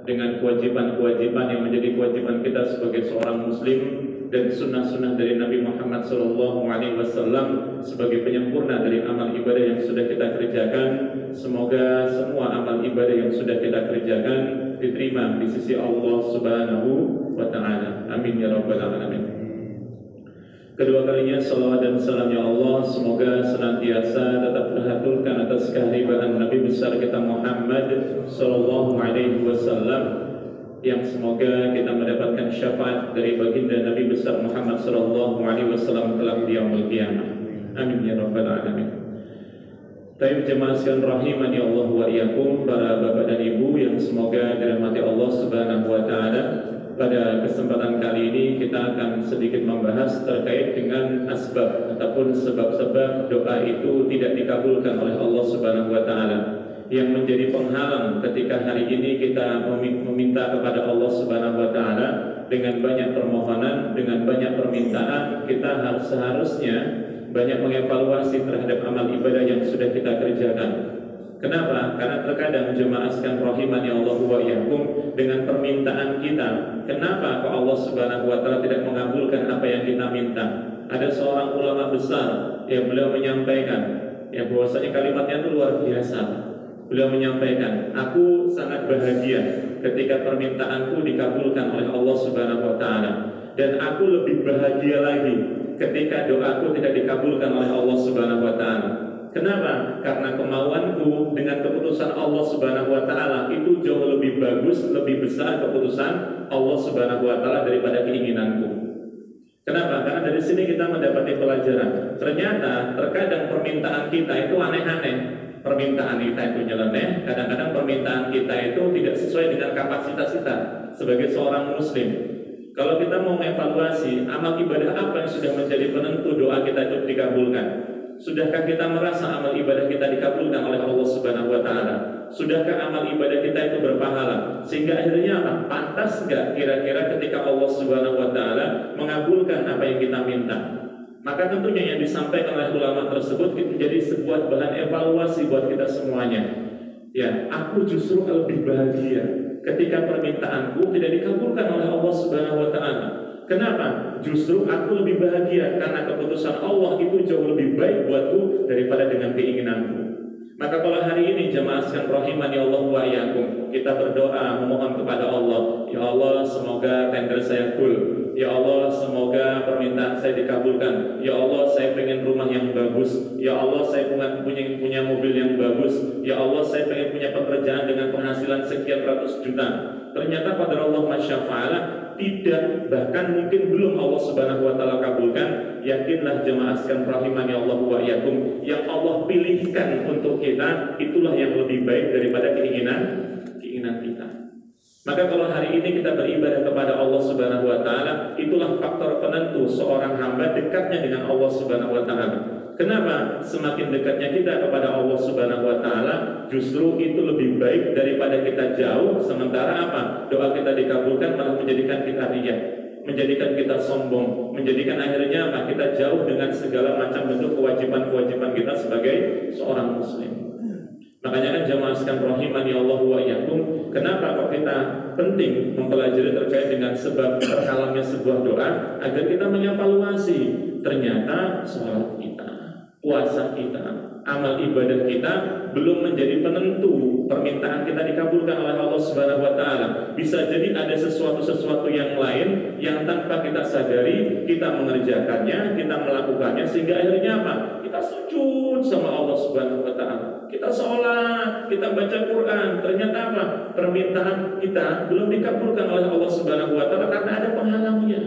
dengan kewajiban-kewajiban yang menjadi kewajiban kita sebagai seorang muslim dan sunnah-sunnah dari Nabi Muhammad SAW sebagai penyempurna dari amal ibadah yang sudah kita kerjakan. Semoga semua amal ibadah yang sudah kita kerjakan diterima di sisi Allah Subhanahu wa Ta'ala. Amin ya rabbal alamin. Kedua kalinya salawat dan salam ya Allah semoga senantiasa tetap terhaturkan atas kehadiran Nabi besar kita Muhammad sallallahu alaihi wasallam, yang semoga kita mendapatkan syafaat dari baginda Nabi besar Muhammad sallallahu alaihi wasallam kelak di yaumul qiyamah. Amin ya rabbal alamin. Taib jemaah sekalian rahimani Allah wa iyyakum, para bapak dan ibu yang semoga dirahmati Allah Subhanahu wa taala. Pada kesempatan kali ini kita akan sedikit membahas terkait dengan asbab ataupun sebab-sebab doa itu tidak dikabulkan oleh Allah Subhanahu wa taala, yang menjadi penghalang ketika hari ini kita meminta kepada Allah Subhanahu wa taala dengan banyak permohonan, dengan banyak permintaan. Kita seharusnya banyak mengevaluasi terhadap amal ibadah yang sudah kita kerjakan. Kenapa? Karena terkadang jemaah sekalian rahimani Allah wa iyyakum, dengan permintaan kita, kenapa kok Allah Subhanahu wa taala tidak mengabulkan apa yang kita minta? Ada seorang ulama besar yang beliau menyampaikan, ya bahwasanya kalimatnya itu luar biasa. Beliau menyampaikan, aku sangat bahagia ketika permintaanku dikabulkan oleh Allah Subhanahu wa taala, dan aku lebih bahagia lagi ketika doaku tidak dikabulkan oleh Allah Subhanahu wa taala. Kenapa? Karena kemauanku dengan keputusan Allah Subhanahu wa taala itu jauh lebih bagus, lebih besar keputusan Allah Subhanahu wa taala daripada keinginanku. Kenapa? Karena dari sini kita mendapati pelajaran. Ternyata terkadang permintaan kita itu aneh-aneh. Permintaan kita itu nyeleneh, kadang-kadang permintaan kita itu tidak sesuai dengan kapasitas kita sebagai seorang muslim. Kalau kita mau mengevaluasi amal ibadah apa yang sudah menjadi penentu doa kita itu dikabulkan, sudahkah kita merasa amal ibadah kita dikabulkan oleh Allah Subhanahu wa taala? Sudahkah amal ibadah kita itu berpahala? Sehingga akhirnya apa? Pantas enggak kira-kira ketika Allah Subhanahu wa taala mengabulkan apa yang kita minta? Maka tentunya yang disampaikan oleh ulama tersebut menjadi sebuah bahan evaluasi buat kita semuanya. Ya, aku justru lebih bahagia ketika permintaanku tidak dikabulkan oleh Allah Subhanahu wa taala. Kenapa? Justru aku lebih bahagia karena keputusan Allah itu jauh lebih baik buatku daripada dengan keinginanku. Maka kalau hari ini jemaah sekalian rahimani Allah wa iyyakum, kita berdoa memohon kepada Allah, ya Allah semoga tender saya full, ya Allah semoga permintaan saya dikabulkan, ya Allah saya pengen rumah yang bagus, ya Allah saya punya mobil yang bagus, ya Allah saya pengen punya pekerjaan dengan penghasilan sekian ratus juta. Ternyata pada Allah masyafa'ala tidak, bahkan mungkin belum Allah Subhanahu wa taala kabulkan. Yakinlah jemaah sekalian rahimani Allah wa iyyakum, yang Allah pilihkan untuk kita itulah yang lebih baik daripada keinginan kita. Maka kalau hari ini kita beribadah kepada Allah Subhanahu wa taala, itulah faktor penentu seorang hamba dekatnya dengan Allah Subhanahu wa taala. Kenapa? Semakin dekatnya kita kepada Allah Subhanahu wa taala, justru itu lebih baik daripada kita jauh, sementara apa? Doa kita dikabulkan malah menjadikan kita riya, menjadikan kita sombong, menjadikan akhirnya apa? Kita jauh dengan segala macam bentuk kewajiban-kewajiban kita sebagai seorang muslim. Makanya kan jemaah sekalian rahimani Allah wa iyyakum, kenapa kok kita penting mempelajari terkait dengan sebab terhalangnya sebuah doa, agar kita mengevaluasi ternyata sholat kita, puasa kita, amal ibadah kita belum menjadi penentu permintaan kita dikabulkan oleh Allah Subhanahu wa taala. Bisa jadi ada sesuatu yang lain yang tanpa kita sadari kita mengerjakannya, kita melakukannya, sehingga akhirnya apa? Kita sujud sama Allah Subhanahu wa taala. Kita sholat, kita baca Quran, ternyata apa? Permintaan kita belum dikabulkan oleh Allah Subhanahu wa taala karena ada penghalangnya.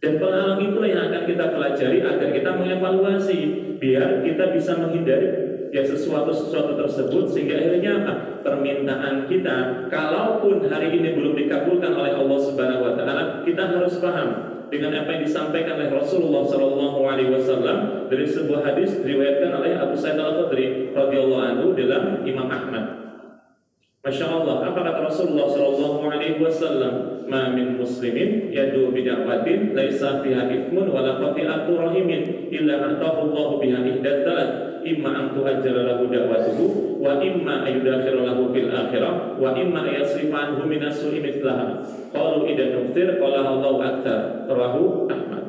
Dan penghalang itulah yang akan kita pelajari agar kita mengevaluasi, biar kita bisa menghindari ya sesuatu tersebut, sehingga akhirnya apa? Permintaan kita kalaupun hari ini belum dikabulkan oleh Allah Subhanahu wa taala, kita harus paham dengan apa yang disampaikan oleh Rasulullah SAW dari sebuah hadis diriwayatkan oleh Abu Sa'id Al-Khudri radhiyallahu anhu dalam Imam Ahmad. Masya Allah, apa kata Rasulullah SAW? Ma min muslimin yadu bid'awatin laisa fiha ithmun wala qati'atu rahimin illa atahu Allah biha ihdat thalath, imma an tu'ajjala lahu da'watuhu wa imma ayudakhirulahu fil akhirah wa imma yasrifanhu minasu'i mithlaha. Qalu idza nuftir qala Allahu akbar. Rawahu Ahmad.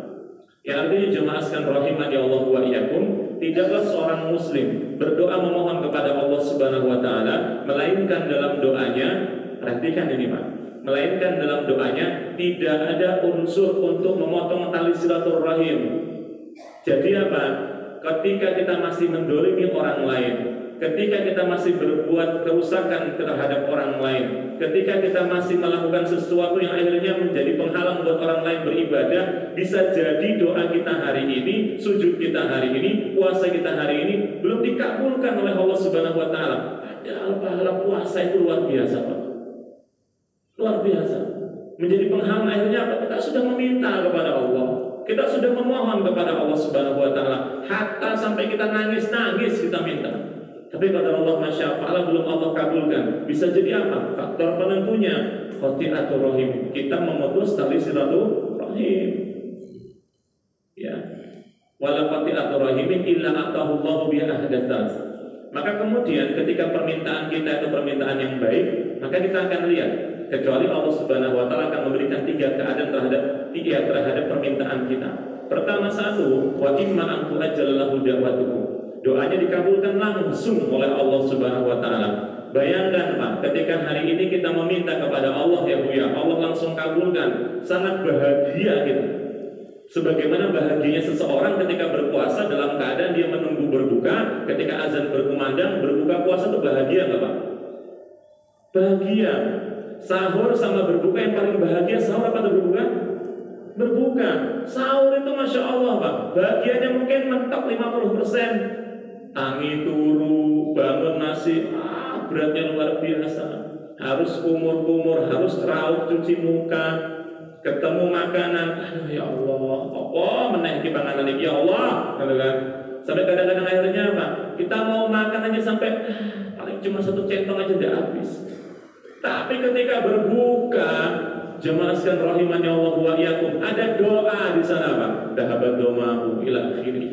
Yang artinya jemaah sekalian rahimani Allah wa iyyakum, tidaklah seorang muslim berdoa memohon kepada Allah Subhanahu wa taala melainkan dalam doanya, perhatikan ini Pak, melainkan dalam doanya tidak ada unsur untuk memotong tali silaturahim. Jadi apa? Ketika kita masih mendolimi orang lain, ketika kita masih berbuat kerusakan terhadap orang lain, ketika kita masih melakukan sesuatu yang akhirnya menjadi penghalang buat orang lain beribadah, bisa jadi doa kita hari ini, sujud kita hari ini, puasa kita hari ini belum dikabulkan oleh Allah Subhanahu wa taala. Padahal pahala puasa itu luar biasa, Pak. Luar biasa. Menjadi penghalang akhirnya apa? Kita sudah meminta kepada Allah. Kita sudah memohon kepada Allah Subhanahu wa taala, hatta sampai kita nangis-nangis kita minta. Tapi kata Allah Masya Allah belum Allah kabulkan. Bisa jadi apa? Faktor penentunya qati'atur rahim. Kita memutus tali silaturahim. Ya. Wala qati'atur rahimin illa atahu Allahu bi ahdatsas. Maka kemudian ketika permintaan kita itu permintaan yang baik, maka kita akan lihat kecuali Allah Subhanahu wa taala akan memberikan tiga keadaan terhadap permintaan kita. Pertama satu, wa imma an tu'ajjalallahu da'watuhu. Doanya dikabulkan langsung oleh Allah Subhanahu wa taala. Bayangkan Pak, ketika hari ini kita meminta kepada Allah ya Bu ya, Allah langsung kabulkan. Sangat bahagia kita. Sebagaimana bahagianya seseorang ketika berpuasa dalam keadaan dia menunggu berbuka, ketika azan berkumandang, berbuka puasa itu bahagia enggak Pak? Bahagia. Sahur sama berbuka yang paling bahagia sahur apa berbuka? Berbuka. Sahur itu Masya Allah Pak, bahagianya mungkin mentok 50%. Tangi turu, bangun nasi, beratnya luar biasa. Harus kumur-kumur, harus raut cuci muka, ketemu makanan, aduh ya Allah, apa meneh iki panganan iki ya Allah, gitu kan. Sampai kadang-kadang akhirnya apa? Kita mau makan aja sampai paling cuma satu centong aja udah habis. Tapi ketika berbuka, jemaah sekalian rahimani Allah wa iyyakum, ada doa di sana Pak. Dahabat domahu ila akhirih.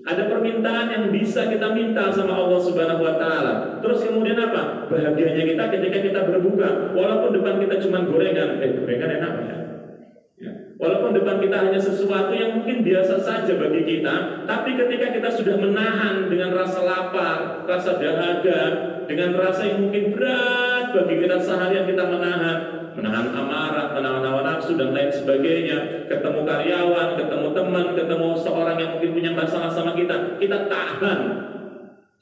Ada permintaan yang bisa kita minta sama Allah Subhanahu wa taala. Terus kemudian apa? Bahagianya kita ketika kita berbuka, walaupun depan kita cuma gorengan enak ya. Ya. Walaupun depan kita hanya sesuatu yang mungkin biasa saja bagi kita, tapi ketika kita sudah menahan dengan rasa lapar, rasa dahaga, dengan rasa yang mungkin berat bagi kita seharian kita menahan amarah, menahan hawa nafsu dan lain sebagainya, ketemu karyawan, ketemu teman, ketemu seorang yang mungkin punya masalah sama kita tahan.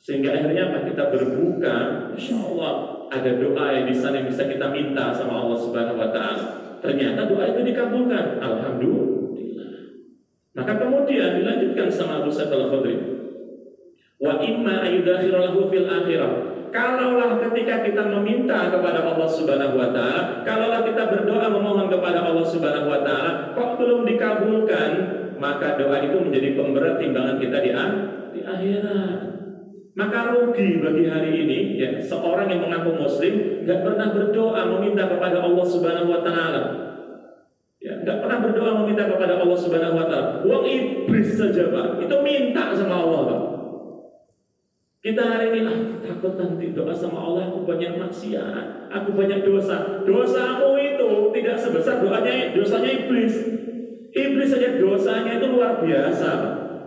Sehingga akhirnya apa? Kita berbuka, Insya Allah ada doa yang di sana yang bisa kita minta sama Allah Subhanahu wa taala. Ternyata doa itu dikabulkan. Alhamdulillah. Maka kemudian dilanjutkan sama Abu Sa'id Al-Khudri. Wa imma ayudakhirulahu fil akhirah. Kalaulah ketika kita meminta kepada Allah Subhanahu wa taala, kalaulah kita berdoa memohon kepada Allah Subhanahu wa taala, kok belum dikabulkan, maka doa itu menjadi pemberat timbangan kita di akhirat. Maka rugi bagi hari ini ya, seorang yang mengaku muslim nggak pernah berdoa meminta kepada Allah Subhanahu wa taala. Ya, nggak pernah berdoa meminta kepada Allah Subhanahu wa taala. Wong iblis saja Pak, itu minta sama Allah Pak. Kita hari ini takut nanti doa sama Allah, aku banyak maksiat, aku banyak dosa. Dosamu itu tidak sebesar dosanya iblis. Iblis saja dosanya itu luar biasa.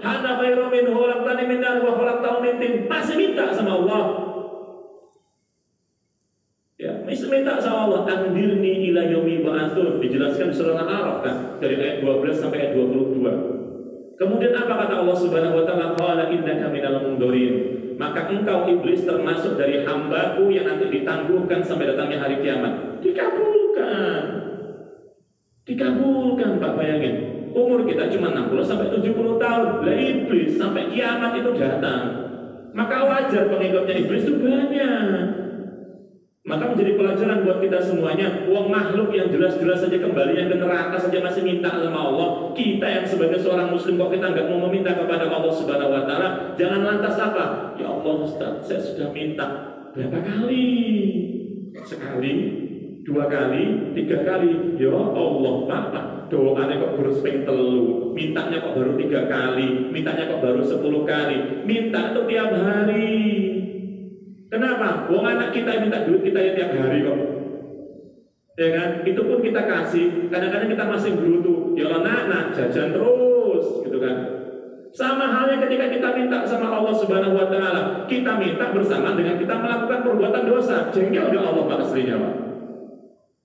Hana khairu minhu khalaqtani min nar wa khalaqtahu min tin. Masih minta sama Allah. Ya, masih minta sama Allah. Andirni ila yaumi ba'atsun. Dijelaskan surah Al-A'raf kan, dari ayat 12 sampai ayat 22. Kemudian apa kata Allah Subhanahu wa taala? Qala innaka minal mundzirin. Maka engkau iblis termasuk dari hambaku yang nanti ditangguhkan sampai datangnya hari kiamat. Dikabulkan. Dikabulkan Pak, bayangin. Umur kita cuma 60 sampai 70 tahun. Lah iblis sampai kiamat itu datang. Maka wajar pengikutnya iblis itu banyak. Maka menjadi pelajaran buat kita semuanya. Uang makhluk yang jelas-jelas saja kembalinya ke neraka saja masih minta sama Allah. Kita yang sebagai seorang muslim kok kita nggak mau meminta kepada Allah Subhanahu wa taala. Jangan lantas apa? Ya Allah Ustaz, saya sudah minta berapa kali? Sekali, 2 kali, 3 kali. Ya Allah Pak, doanya kok baru seping telu, mintanya kok baru 3 kali, mintanya kok baru 10 kali. Minta itu tiap hari. Kenapa? Wong anak kita minta duit kita ya tiap hari kok. Ya kan? Itu pun kita kasih. Kadang-kadang kita masih berutuh. Ya anak jajan terus, gitu kan? Sama halnya ketika kita minta sama Allah Subhanahu Wa Taala, kita minta bersama dengan kita melakukan perbuatan dosa. Jengkel gak Allah Pak aslinya Pak?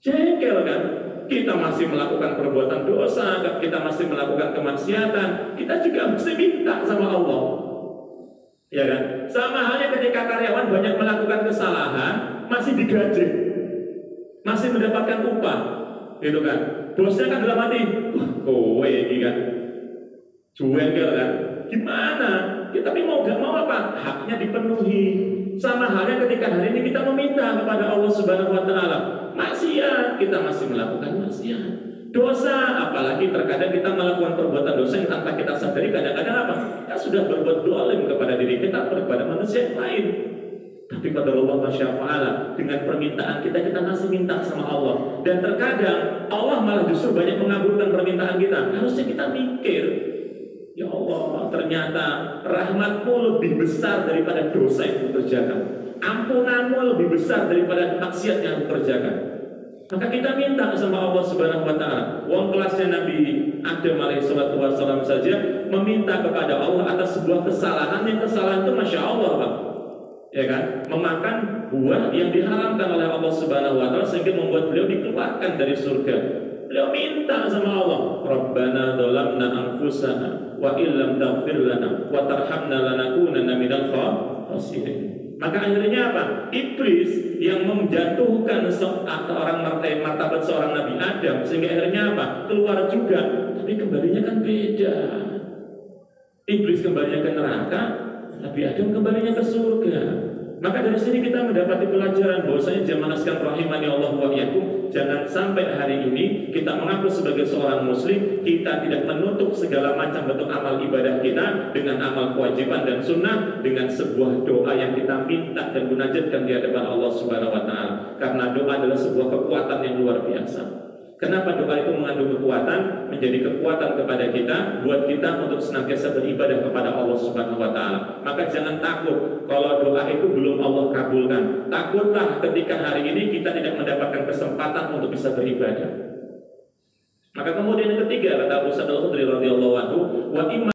Jengkel kan? Kita masih melakukan perbuatan dosa, kita masih melakukan kemaksiatan, kita juga mesti minta sama Allah. Ya kan? Sama halnya ketika karyawan banyak melakukan kesalahan, masih digaji, masih mendapatkan upah, gitu kan? Bosnya kan dalam hati, wah kowe ini kan, jengkel kan? Gimana? Ya, tapi mau gak mau apa? Haknya dipenuhi. Sama halnya ketika hari ini kita meminta kepada Allah Subhanahu Wa Taala, maksiat, kita masih melakukan maksiat, dosa, apalagi terkadang kita melakukan perbuatan dosa yang tanpa kita sadari. Kadang-kadang apa? Kita sudah berbuat dolim kepada diri kita, kepada manusia yang lain. Tapi pada Allah Masya'Fa'ala, dengan permintaan kita masih minta sama Allah. Dan terkadang Allah malah justru banyak mengabulkan permintaan kita. Harusnya kita mikir, ya Allah, ternyata rahmat-Mu lebih besar daripada dosa yang Ku kerjakan. Ampunan-Mu lebih besar daripada maksiat yang Ku kerjakan. Maka kita minta sama Allah Subhanahu Wa Taala. Wong kelasnya Nabi Adam alaihissalatu wassalam saja meminta kepada Allah atas sebuah kesalahan, yang kesalahan itu Masya Allah Pak, ya kan, memakan buah yang diharamkan oleh Allah Subhanahu Wa Taala sehingga membuat beliau dikeluarkan dari surga. Beliau minta sama Allah, Rabbana dzalamna anfusana wa illam taghfir lana wa tarhamna lanakunanna minal khasirin. Maka akhirnya apa? Iblis yang menjatuhkan seorang martabat seorang Nabi Adam, sehingga akhirnya apa? Keluar juga, tapi kembalinya kan beda. Iblis kembalinya ke neraka, Nabi Adam kembalinya ke surga. Maka dari sini kita mendapati pelajaran bahwasanya jamaah sekalian rahimani Allah wa iyyakum, jangan sampai hari ini kita mengaku sebagai seorang muslim, kita tidak menutup segala macam bentuk amal ibadah kita dengan amal kewajiban dan sunnah, dengan sebuah doa yang kita minta dan munajatkan di hadapan Allah Subhanahu Wa Taala. Karena doa adalah sebuah kekuatan yang luar biasa. Kenapa doa itu mengandung kekuatan? Menjadi kekuatan kepada kita, buat kita untuk senantiasa beribadah kepada Allah Subhanahu Wa Taala. Maka jangan takut kalau doa itu belum Allah kabulkan. Takutlah ketika hari ini kita tidak mendapatkan kesempatan untuk bisa beribadah. Maka kemudian yang ketiga, kata Abu Sa'id Al-Khudri radhiyallahu anhu, wa